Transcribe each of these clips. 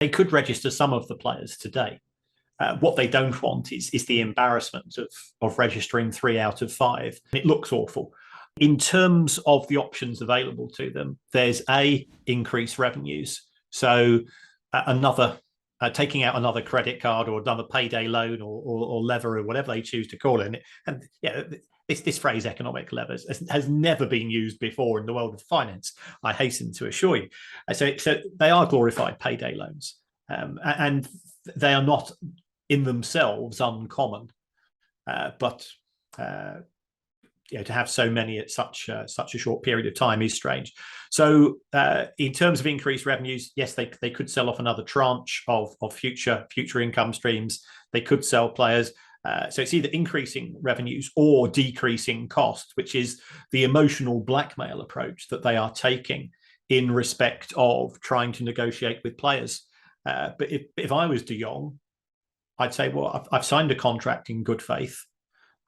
They could register some of the players today. What they don't want is the embarrassment of registering 3 out of 5. It looks awful. In terms of the options available to them, there's increased revenues. So taking out another credit card or another payday loan or lever or whatever they choose to call it. And yeah, this phrase economic levers has never been used before in the world of finance, I hasten to assure you. So they are glorified payday loans, and they are not in themselves uncommon, but to have so many at such a short period of time is strange. So in terms of increased revenues, yes, they could sell off another tranche of future income streams. They could sell players. So it's either increasing revenues or decreasing cost, which is the emotional blackmail approach that they are taking in respect of trying to negotiate with players. But if I was De Jong, I'd say, well, I've signed a contract in good faith.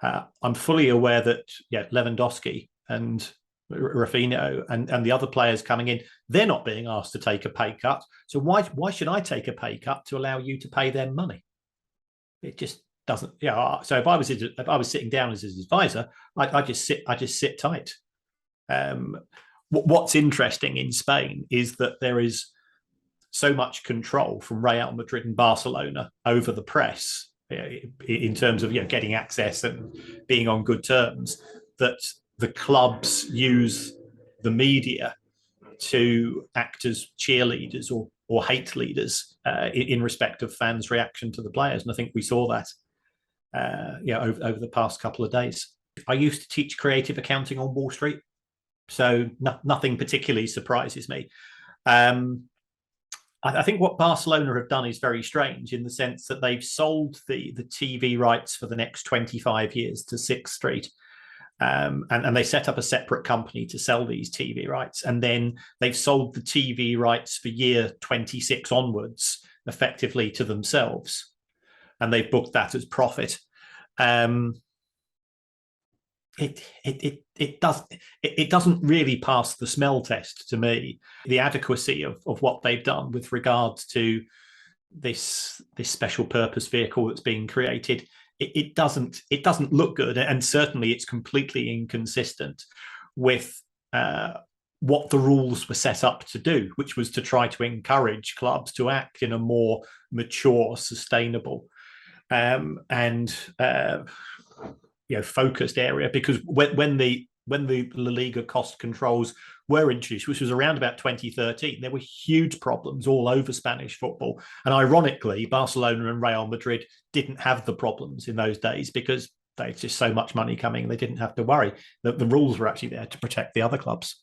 I'm fully aware that Lewandowski and Rafinha and the other players coming in, they're not being asked to take a pay cut. So why should I take a pay cut to allow you to pay them money? It just doesn't. So if I was sitting down as his advisor, I just sit tight. What's interesting in Spain is that there is so much control from Real Madrid and Barcelona over the press in terms of getting access and being on good terms, that the clubs use the media to act as cheerleaders or hate leaders in respect of fans' reaction to the players. And I think we saw that over the past couple of days. I used to teach creative accounting on Wall Street, so nothing particularly surprises me. I think what Barcelona have done is very strange in the sense that they've sold the TV rights for the next 25 years to Sixth Street. And they set up a separate company to sell these TV rights. And then they've sold the TV rights for year 26 onwards, effectively to themselves. And they've booked that as profit. It doesn't really pass the smell test to me, the adequacy of what they've done with regards to this special purpose vehicle that's being created. It doesn't look good, and certainly it's completely inconsistent with what the rules were set up to do, which was to try to encourage clubs to act in a more mature, sustainable focused area. Because when the La Liga cost controls were introduced, which was around about 2013, there were huge problems all over Spanish football. And ironically, Barcelona and Real Madrid didn't have the problems in those days because they had just so much money coming, they didn't have to worry. The rules were actually there to protect the other clubs.